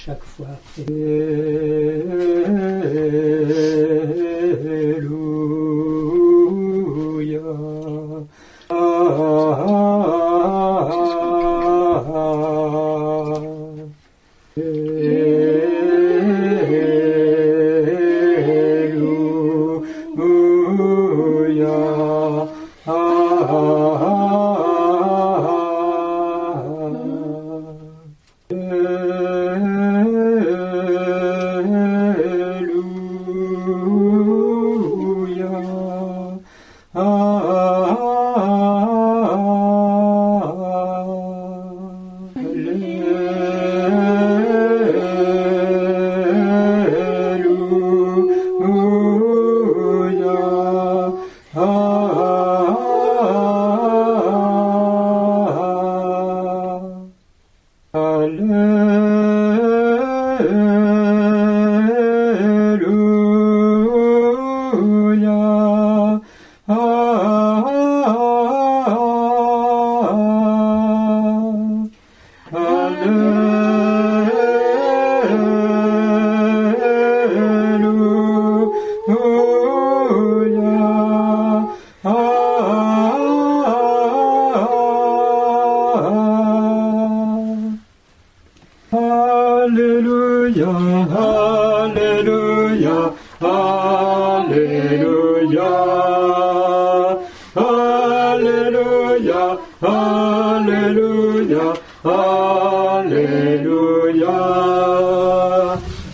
chaque fois.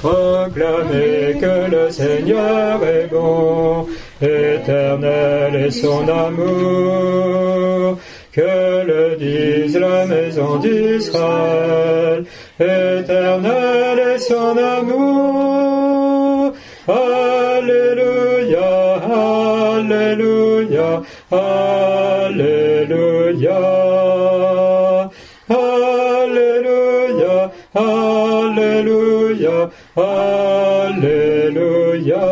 Proclamez que le Seigneur est bon, éternel est son amour, que le dise la maison d'Israël, éternel est son amour. Alléluia, Alléluia, Alléluia. Alléluia, Alléluia, Alléluia.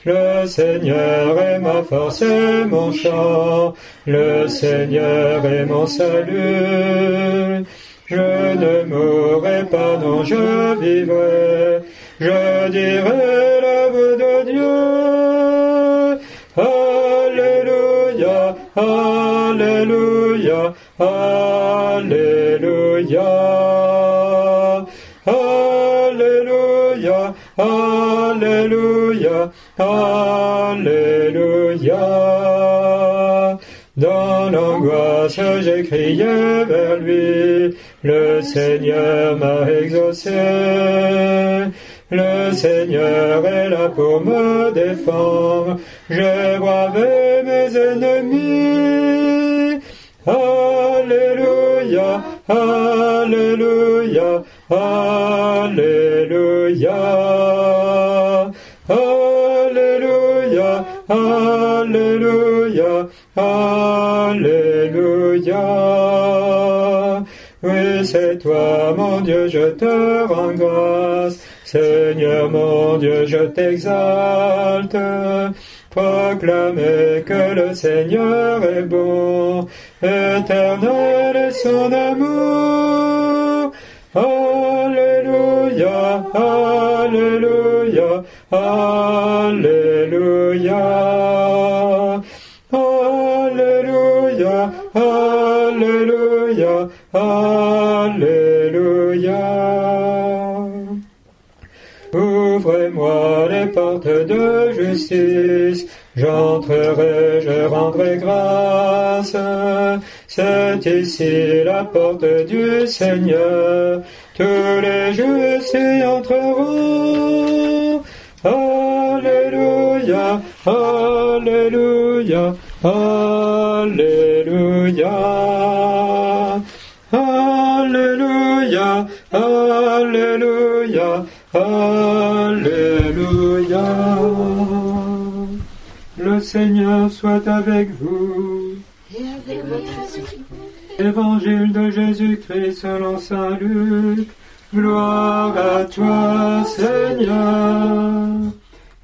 Le Seigneur est ma force et mon chant, le Seigneur est mon salut. Je ne mourrai pas, non, je vivrai, je dirai l'œuvre de Dieu. Alléluia, Alléluia, Alléluia. Alléluia, Alléluia, Alléluia. Dans l'angoisse, j'ai crié vers lui, le Seigneur m'a exaucé. Le Seigneur est là pour me défendre, j'ai bravé mes ennemis. Alléluia, Alléluia, Alléluia. Alléluia, Alléluia, Alléluia. Oui, c'est toi, mon Dieu, je te rends grâce. Seigneur, mon Dieu, je t'exalte. Proclamez que le Seigneur est bon, éternel est son amour. Alléluia, Alléluia, Alléluia. Alléluia, Alléluia, Alléluia. Ouvrez-moi les portes de justice, j'entrerai, je rendrai grâce. C'est ici la porte du Seigneur, tous les justes y entreront. Alléluia, Alléluia, Alléluia. Alléluia, Alléluia, Alléluia. Le Seigneur soit avec vous. Et avec votre esprit. Évangile de Jésus-Christ selon saint Luc. Gloire à toi, Seigneur.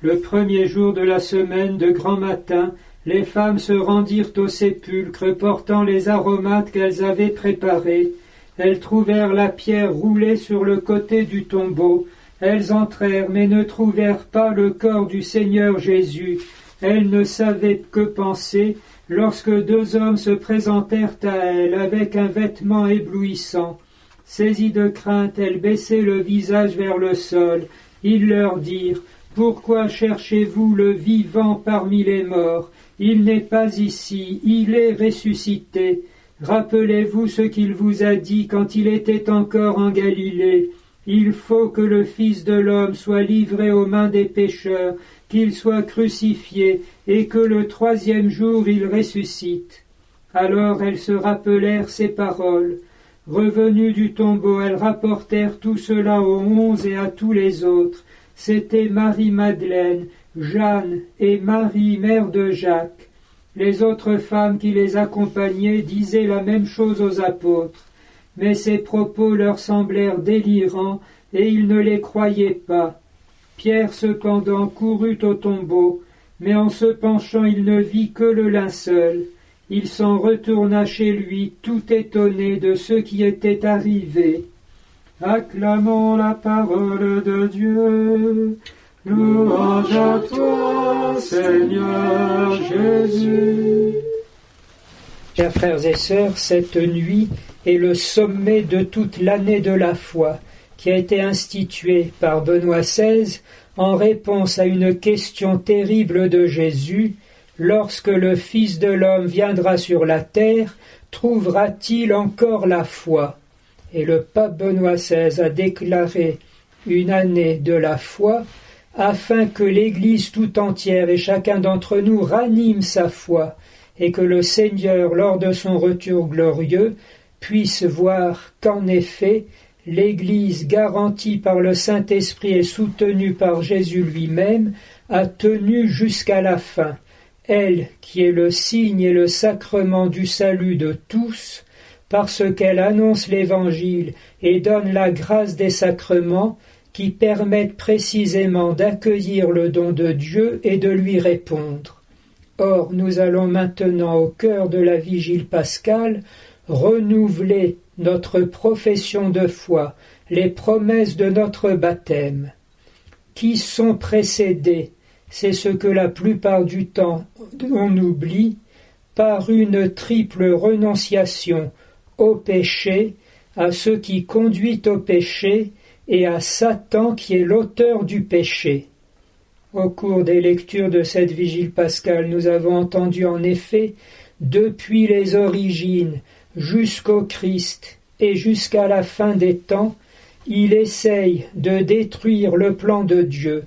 Le premier jour de la semaine, de grand matin, les femmes se rendirent au sépulcre portant les aromates qu'elles avaient préparés. Elles trouvèrent la pierre roulée sur le côté du tombeau. Elles entrèrent, mais ne trouvèrent pas le corps du Seigneur Jésus. Elles ne savaient que penser, lorsque deux hommes se présentèrent à elles avec un vêtement éblouissant. Saisies de crainte, elles baissaient le visage vers le sol. Ils leur dirent, « Pourquoi cherchez-vous le vivant parmi les morts? Il n'est pas ici, il est ressuscité. Rappelez-vous ce qu'il vous a dit quand il était encore en Galilée. Il faut que le Fils de l'homme soit livré aux mains des pécheurs, qu'il soit crucifié, et que le troisième jour il ressuscite. » Alors elles se rappelèrent ces paroles. Revenues du tombeau, elles rapportèrent tout cela aux 11 et à tous les autres. C'étaient Marie-Madeleine, Jeanne et Marie, mère de Jacques. Les autres femmes qui les accompagnaient disaient la même chose aux apôtres. Mais ces propos leur semblèrent délirants, et ils ne les croyaient pas. Pierre cependant courut au tombeau, mais en se penchant il ne vit que le linceul. Il s'en retourna chez lui, tout étonné de ce qui était arrivé. Acclamons la parole de Dieu. Louange à toi, Seigneur Jésus. Chers frères et sœurs, cette nuit est le sommet de toute l'année de la foi, qui a été instituée par Benoît XVI en réponse à une question terrible de Jésus. Lorsque le Fils de l'homme viendra sur la terre, trouvera-t-il encore la foi? Et le pape Benoît XVI a déclaré une année de la foi afin que l'Église tout entière et chacun d'entre nous ranime sa foi et que le Seigneur, lors de son retour glorieux, puisse voir qu'en effet, l'Église garantie par le Saint-Esprit et soutenue par Jésus lui-même a tenu jusqu'à la fin. Elle, qui est le signe et le sacrement du salut de tous, parce qu'elle annonce l'Évangile et donne la grâce des sacrements qui permettent précisément d'accueillir le don de Dieu et de lui répondre. Or, nous allons maintenant, au cœur de la vigile pascale, renouveler notre profession de foi, les promesses de notre baptême, qui sont précédées, c'est ce que la plupart du temps on oublie, par une triple renonciation au péché, à ce qui conduit au péché et à Satan qui est l'auteur du péché. Au cours des lectures de cette vigile pascale, nous avons entendu en effet, depuis les origines jusqu'au Christ et jusqu'à la fin des temps, il essaye de détruire le plan de Dieu.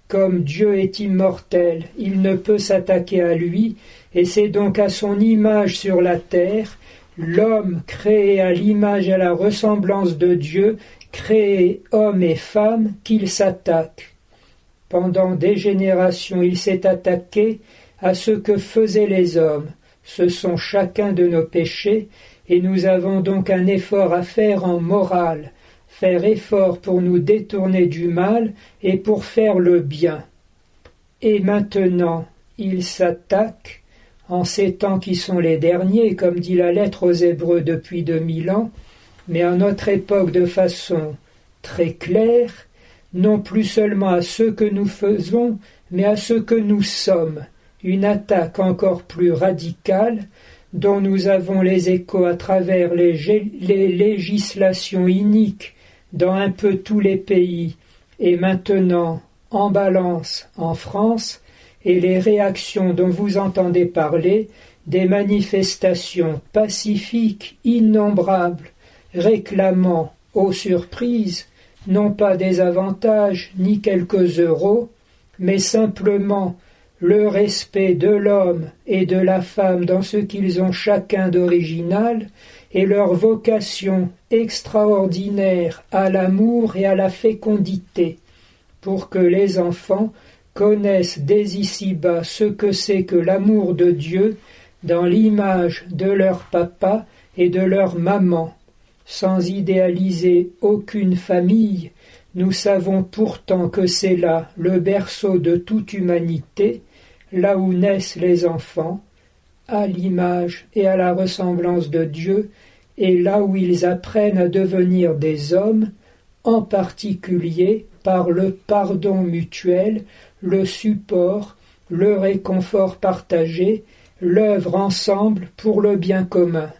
Comme Dieu est immortel, il ne peut s'attaquer à lui, et c'est donc à son image sur la terre, l'homme créé à l'image et à la ressemblance de Dieu, créé homme et femme, qu'il s'attaque. Pendant des générations, il s'est attaqué à ce que faisaient les hommes. Ce sont chacun de nos péchés, et nous avons donc un effort à faire en morale, faire effort pour nous détourner du mal et pour faire le bien. Et maintenant, il s'attaque, en ces temps qui sont les derniers, comme dit la lettre aux Hébreux depuis 2000 ans, mais à notre époque de façon très claire, non plus seulement à ce que nous faisons, mais à ce que nous sommes, une attaque encore plus radicale, dont nous avons les échos à travers les législations iniques dans un peu tous les pays, et maintenant en balance en France, et les réactions dont vous entendez parler, des manifestations pacifiques innombrables, réclamant, aux surprises, non pas des avantages ni quelques euros, mais simplement le respect de l'homme et de la femme dans ce qu'ils ont chacun d'original, et leur vocation extraordinaire à l'amour et à la fécondité, pour que les enfants connaissent dès ici-bas ce que c'est que l'amour de Dieu dans l'image de leur papa et de leur maman. Sans idéaliser aucune famille, nous savons pourtant que c'est là le berceau de toute humanité, là où naissent les enfants, à l'image et à la ressemblance de Dieu, et là où ils apprennent à devenir des hommes, en particulier par le pardon mutuel, le support, le réconfort partagé, l'œuvre ensemble pour le bien commun.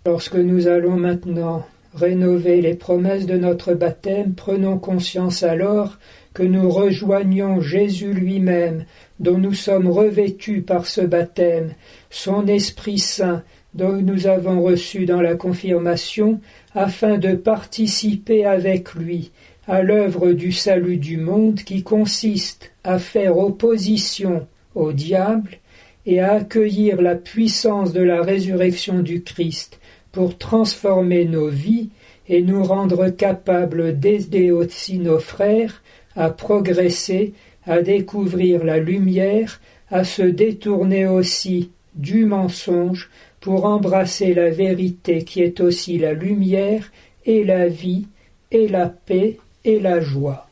Lorsque nous allons maintenant rénover les promesses de notre baptême, prenons conscience alors que nous rejoignons Jésus lui-même, dont nous sommes revêtus par ce baptême, son Esprit Saint, dont nous avons reçu dans la confirmation, afin de participer avec lui à l'œuvre du salut du monde qui consiste à faire opposition au diable et à accueillir la puissance de la résurrection du Christ pour transformer nos vies et nous rendre capables d'aider aussi nos frères à progresser, à découvrir la lumière, à se détourner aussi du mensonge pour embrasser la vérité qui est aussi la lumière et la vie et la paix et la joie.